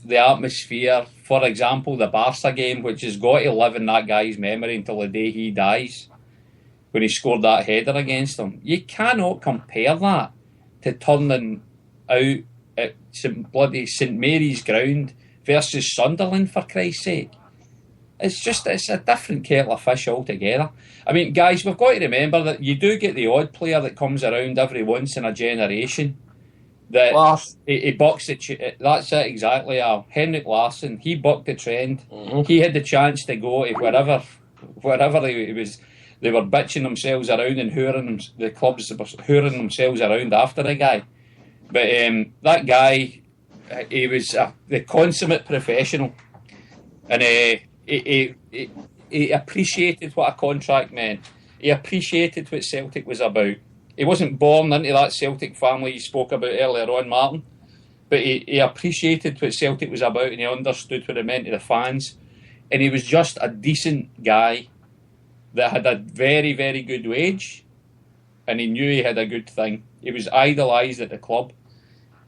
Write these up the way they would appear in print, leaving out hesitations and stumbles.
the atmosphere. For example, the Barca game, which has got to live in that guy's memory until the day he dies, when he scored that header against them. You cannot compare that to turning out at St Mary's ground versus Sunderland, for Christ's sake. It's a different kettle of fish altogether. I mean, guys, we've got to remember that you do get the odd player that comes around every once in a generation that he bucks that's it exactly. Henrik Larsson, he bucked the trend. Mm-hmm. He had the chance to go to wherever he was. They were bitching themselves around and the clubs were hooring themselves around after the guy. But that guy, he was the consummate professional, and he appreciated what a contract meant. He appreciated what Celtic was about. He wasn't born into that Celtic family you spoke about earlier on, Martin, but he appreciated what Celtic was about, and he understood what it meant to the fans. And he was just a decent guy that had a very, very good wage, and he knew he had a good thing. He was idolised at the club.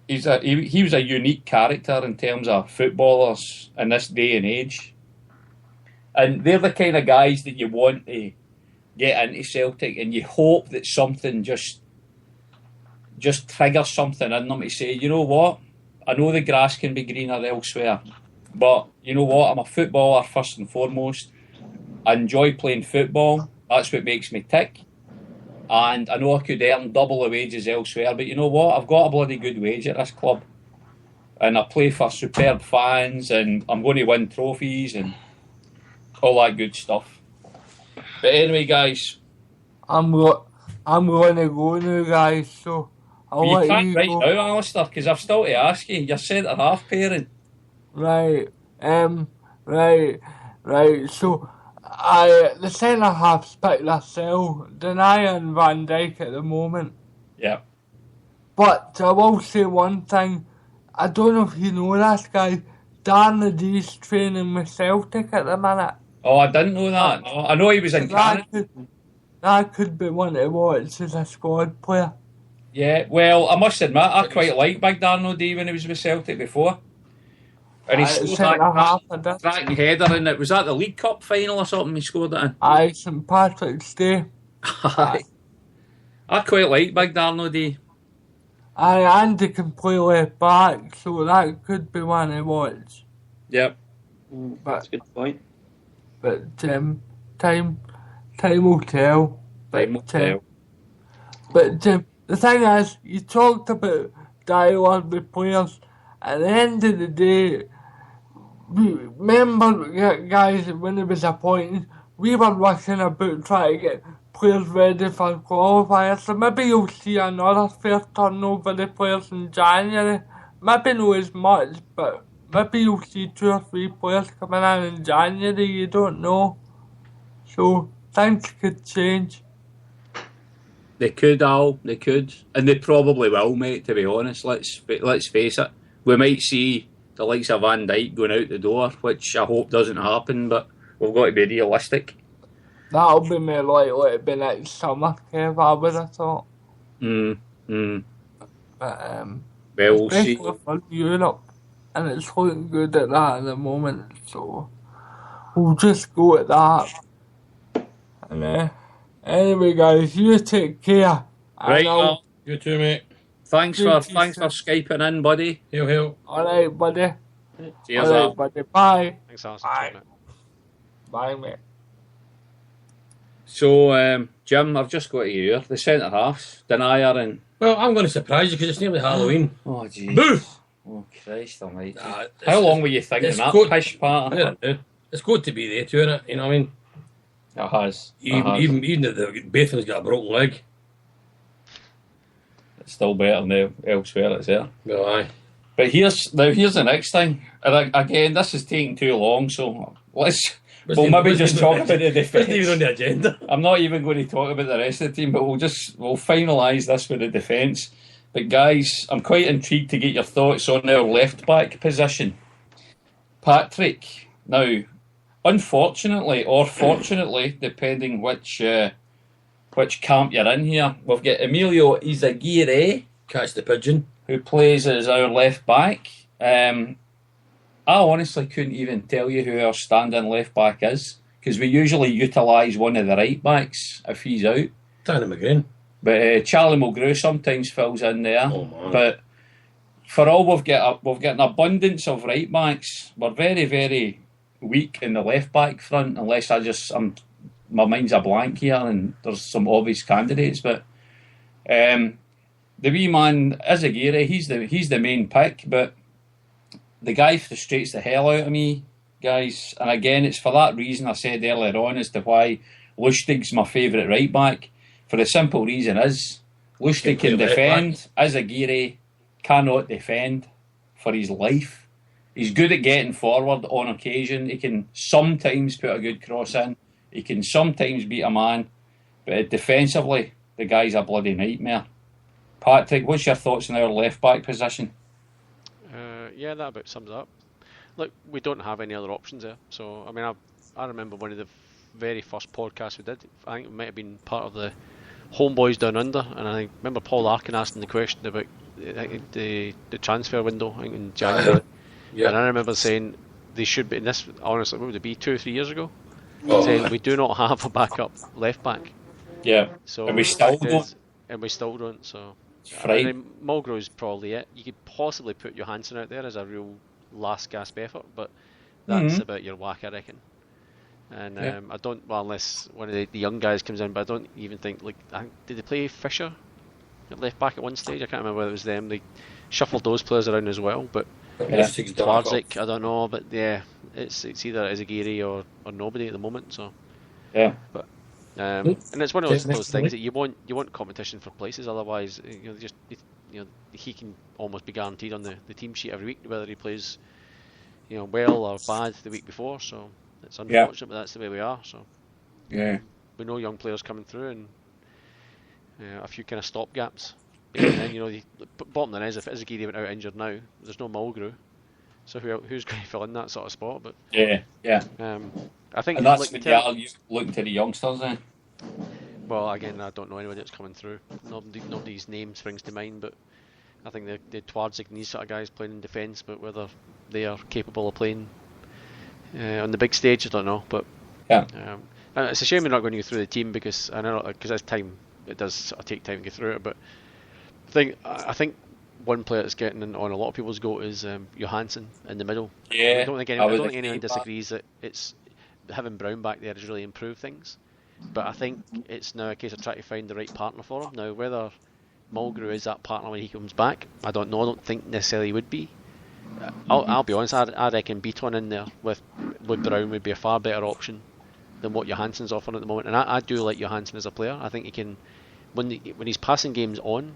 He was a unique character in terms of footballers in this day and age. And they're the kind of guys that you want to get into Celtic, and you hope that something just triggers something in them to say, you know what, I know the grass can be greener elsewhere, but you know what, I'm a footballer first and foremost. I enjoy playing football. That's what makes me tick. And I know I could earn double the wages elsewhere, but you know what, I've got a bloody good wage at this club, and I play for superb fans, and I'm going to win trophies and all that good stuff. But anyway, guys, I'm going to go now, guys. So you can't right now, Alistair, because I've still to ask you. You're centre half pairing. Right. So the centre halves picked themselves, Denayer and Van Dijk at the moment. Yeah. But I will say one thing. I don't know if you know this, guy. Darren D's training with Celtic at the minute. Oh, I didn't know that. No, I know he was in Canada. That could be one to watch as a squad player. Yeah, well, I must admit, I quite liked Big Darren O'Dea when he was with Celtic before. And he scored that cracking header in it. Was that the League Cup final or something he scored it in? Aye, St Patrick's Day. Aye. I quite like Big Darren O'Dea. Aye, and he can play left back, so that could be one to watch. Yep. That's a good point. But time will tell. Time will tell. But the thing is, you talked about dialogue with players. At the end of the day, remember, guys, when it was appointed, we were rushing about trying to get players ready for qualifiers. So maybe you'll see another fair turnover of players in January. Maybe not as much, but maybe you'll see 2 or 3 players coming in January, you don't know. So, things could change. They could, Al, they could. And they probably will, mate, to be honest. Let's face it. We might see the likes of Van Dijk going out the door, which I hope doesn't happen, but we've got to be realistic. That'll be more likely to be next summer, Kev, I would have thought. But, well, we'll see. For Europe. And it's looking good at that at the moment, so we'll just go at that. And anyway, guys, you take care. Right, well, you too, mate. Thanks for Skyping in, buddy. Hail. Alright, buddy. Cheers, Alright, buddy. Bye. Thanks, Alice. Bye. Bye, mate. So, Jim, I've just got to hear the centre halves, Denayer and... Well, I'm going to surprise you because it's nearly Halloween. Oh, jeez. Boo! Oh, Christ almighty. How long were you thinking that pish part? It's good to be there too, innit? You know what I mean? It has. Even if both of us got a broken leg. It's still better than elsewhere, it's there. Well, aye. But here's the next thing. And again, this is taking too long, so we'll maybe just talk about the defence. It's even on the agenda. I'm not even going to talk about the rest of the team, but we'll finalise this with the defence. But guys, I'm quite intrigued to get your thoughts on our left back position. Patrick, now, unfortunately or fortunately, depending which camp you're in here, we've got Emilio Izaguirre, Catch the pigeon. who plays as our left back. I honestly couldn't even tell you who our standing left back is, because we usually utilise one of the right backs if he's out. Danny McGrain. But Charlie Mulgrew sometimes fills in there. Oh, man. But for all we've got an abundance of right backs. We're very, very weak in the left back front, unless my mind's a blank here and there's some obvious candidates. But the wee man Izagiri, he's the main pick, but the guy frustrates the hell out of me, guys. And again, it's for that reason I said earlier on as to why Lustig's my favourite right back. For the simple reason is Lustig can defend, Izagiri cannot defend for his life. He's good at getting forward on occasion. He can sometimes put a good cross in. He can sometimes beat a man. But defensively, the guy's a bloody nightmare. Patrick, what's your thoughts on our left back position? Yeah, that about sums it up. Look, we don't have any other options there. So, I mean, I remember one of the very first podcasts we did. I think it might have been part of the Homeboys Down Under, and I remember Paul Larkin asking the question about the transfer window, I think, in January. Yeah. And I remember saying they should be, in this, honestly, what would it be, 2 or 3 years ago? Saying we do not have a backup left back. Yeah, So and we still don't. And we still don't, so... Right. I mean, Mulgrew's probably it. You could possibly put Johansson out there as a real last gasp effort, but that's about your whack, I reckon. And I don't, well, unless one of the young guys comes in, but I don't even think, did they play Fisher at left back at one stage? I can't remember whether it was them. They shuffled those players around as well, but Twarzik, I don't know, but yeah, it's either Izagiri or nobody at the moment, so. Yeah. But and it's one of those things that you want competition for places. Otherwise, he can almost be guaranteed on the team sheet every week whether he plays, well or bad the week before. So it's unfortunate, but that's the way we are. So we know young players coming through and a few kind of stop gaps. And then the bottom line is, if Izagiri went out injured now, there's no Mulgrew. So who's going to fill in that sort of spot? But I think, and that's looking to the youngsters then. Well, again, I don't know anybody that's coming through. Nobody's name springs to mind, but I think the Twarzik and these sort of guys playing in defence, but whether they are capable of playing on the big stage, I don't know. But and it's a shame we're not going to go through the team, because I know this time it does sort of take time to get through it. But I think one player that's getting on a lot of people's goat is Johansson in the middle. Yeah, I don't think anyone disagrees that it's having Brown back there has really improved things. But I think it's now a case of trying to find the right partner for him. Now, whether Mulgrew is that partner when he comes back, I don't know. I don't think necessarily he would be. I'll be honest, I reckon Beaton in there with Brown would be a far better option than what Johansson's offering at the moment. And I do like Johansson as a player. I think he can, when he's passing games on,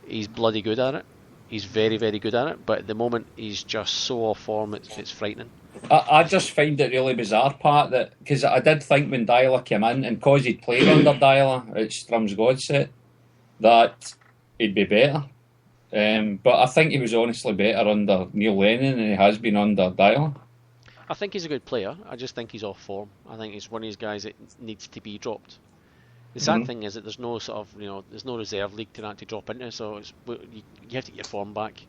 he's bloody good at it. He's very, very good at it. But at the moment, he's just so off form, it's frightening. I just find it really bizarre, Pat, that because I did think when Dyler came in, and because he'd played under Dyler at Strum's Godset, that he'd be better. But I think he was honestly better under Neil Lennon than he has been under Dyler. I think he's a good player. I just think he's off form. I think he's one of these guys that needs to be dropped. The sad thing is that there's no sort of, there's no reserve league to drop into, so you have to get your form back.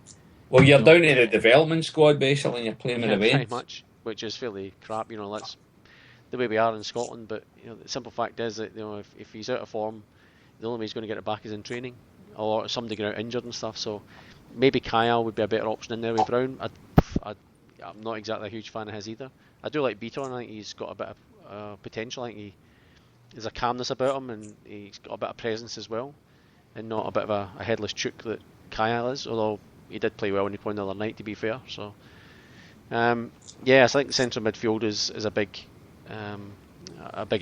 Well, you're down to the development squad basically, and you're playing in events. Pretty much, which is fairly crap. That's the way we are in Scotland. But the simple fact is that if he's out of form, the only way he's going to get it back is in training, or somebody getting out injured and stuff. So maybe Kyle would be a better option in there with Brown. I'm not exactly a huge fan of his either. I do like Beaton. I think he's got a bit of potential. I think there's a calmness about him, and he's got a bit of presence as well, and not a bit of a headless chook that Kyle is, although he did play well when he played the other night, to be fair. So I think the central midfield is a big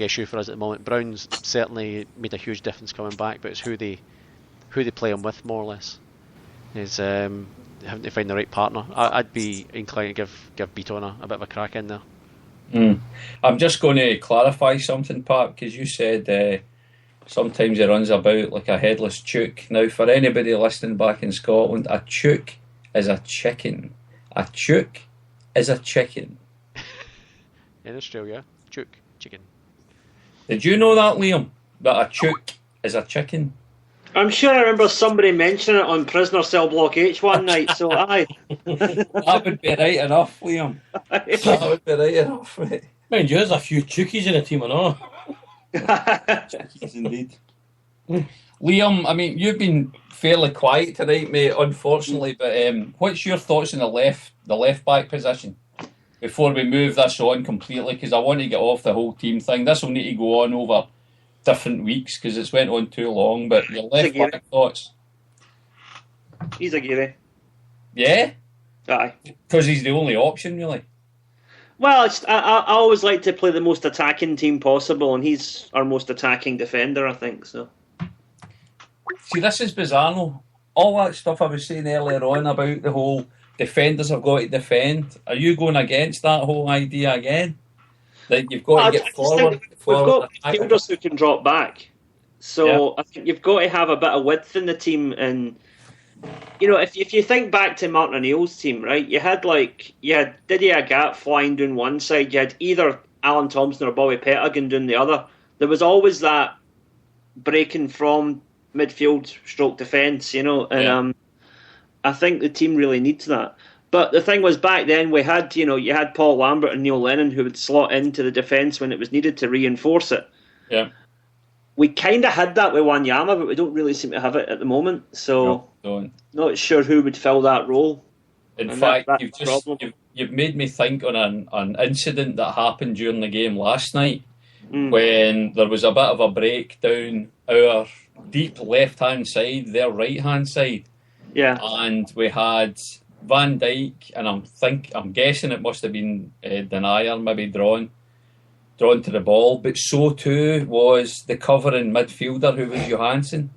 issue for us at the moment. Brown's certainly made a huge difference coming back, but it's who they play him with, more or less, is having to find the right partner. I'd be inclined to give Beaton a bit of a crack in there. I'm just going to clarify something, Pat, because you said sometimes he runs about like a headless chook. Now, for anybody listening back in Scotland, a chook is a chicken. A chook is a chicken. In Australia, chicken. Did you know that, Liam? That a chook is a chicken? I'm sure I remember somebody mentioning it on Prisoner Cell Block H one night, so aye. That would be right enough, Liam. That would be right enough, mate. Mind you, there's a few chookies in the team, I know. Yes, indeed. Liam, I mean, you've been fairly quiet tonight, mate, unfortunately, but what's your thoughts on the left back position before we move this on completely? Because I want to get off the whole team thing. This will need to go on over different weeks because it's went on too long, but your left back thoughts? He's a geary. Yeah? Aye. Because he's the only option, really. Well, I always like to play the most attacking team possible, and he's our most attacking defender, I think. So. See, this is bizarre, no? All that stuff I was saying earlier on about the whole defenders have got to defend. Are you going against that whole idea again? That you've got to get forward. We've got midfielders who can drop back. So yeah. I think you've got to have a bit of width in the team. And, you know, if you think back to Martin O'Neill's team, right, you had Didier Agathe flying down one side. You had either Alan Thompson or Bobby Pettigan doing the other. There was always that breaking from midfield stroke defence, you know. And I think the team really needs that. But the thing was, back then we had, you had Paul Lambert and Neil Lennon who would slot into the defence when it was needed to reinforce it. Yeah. We kind of had that with Wanyama, but we don't really seem to have it at the moment. So, not sure who would fill that role. In fact, you've made me think on an incident that happened during the game last night when there was a bit of a break down our deep left-hand side, their right-hand side. Yeah. And we had Van Dijk, and I'm guessing it must have been Denier, maybe drawn to the ball, but so too was the covering midfielder who was Johansson.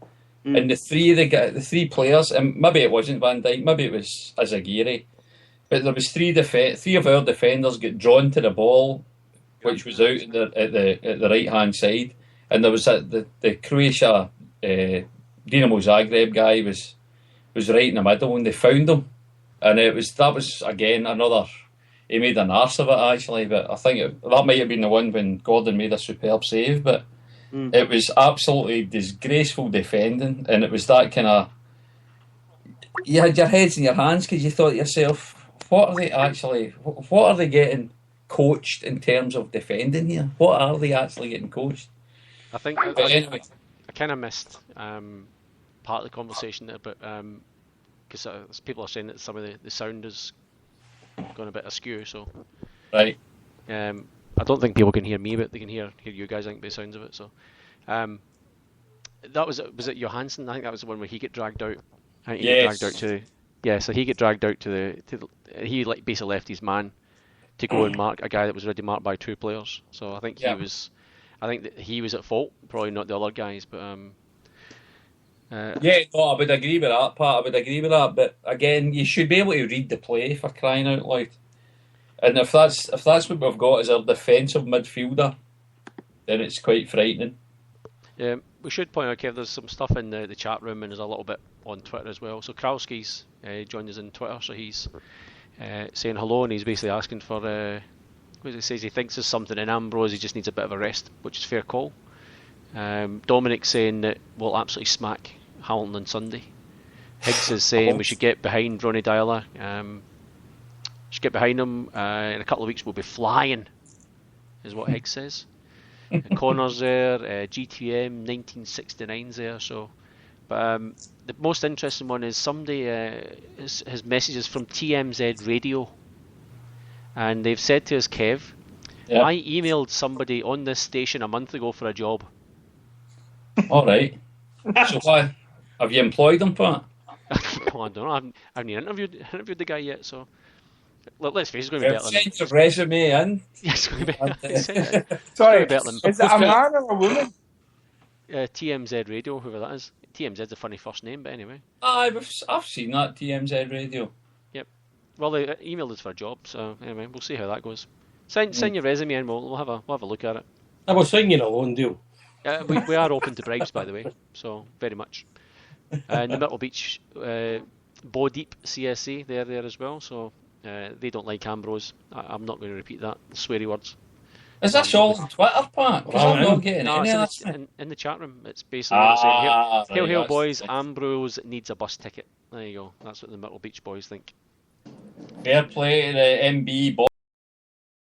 And the three players, and maybe it wasn't Van Dijk, maybe it was Azagiri, but there was three of our defenders get drawn to the ball, which was out at the right hand side, and there was the Croatia Dinamo Zagreb guy was right in the middle, and they found him. And that was again another. He made an arse of it actually, but I think that might have been the one when Gordon made a superb save. But it was absolutely disgraceful defending, and it was that kind of. You had your heads in your hands because you thought to yourself, what are they getting coached in terms of defending here? What are they actually getting coached? I think. Anyway, I kind of missed part of the conversation there, but. Because people are saying that some of the sound is gone a bit askew, so right. I don't think people can hear me, but they can hear you guys. I think by the sounds of it. So that was it. Johansson. I think that was the one where he get dragged out. I think he got dragged out to. So he get dragged out to the. He basically left his man to go and mark a guy that was already marked by two players. So I think he was. I think that he was at fault, probably not the other guys, but. I would agree with that part. But again, you should be able to read the play for crying out loud. And if that's what we've got as our defensive midfielder, then it's quite frightening. Yeah, we should point out, Kev, there's some stuff in the chat room, and there's a little bit on Twitter as well. So Kralski's joined us on Twitter, so he's saying hello, and he's basically asking for. He says he thinks there's something in Ambrose. He just needs a bit of a rest, which is fair call. Dominic saying that we'll absolutely smack Hamilton on Sunday. Higgs is saying we should get behind Ronnie Dyler. Should get behind him. In a couple of weeks we'll be flying, is what Higgs says. Connor's there. GTM 1969's there. So, but the most interesting one is somebody his messages from TMZ Radio, and they've said to us, Kev, I emailed somebody on this station a month ago for a job. All right. So why have you employed them for it? Well, I don't know. I haven't even interviewed the guy yet. So let's face it, it's going to be better. Send your resume in. Yeah, it's going to be better. Sorry, is it a man or a woman? TMZ Radio, whoever that is. TMZ's a funny first name, but anyway. I've seen that TMZ Radio. Yep. Well, they emailed us for a job, so anyway, we'll see how that goes. Send your resume in. We'll have a look at it. I was signing a loan deal. We are open to bribes, by the way, so very much. And the Myrtle Beach Bow Deep CSA, they're there as well, so they don't like Ambrose. I'm not going to repeat that, the sweary words. Is this all on Twitter, Pat? Because I'm not getting No, any of it's this. in the chat room. It's basically saying, Hail, right, hail that's boys, nice. Ambrose needs a bus ticket. There you go. That's what the Myrtle Beach boys think. Fair play to the MB boys.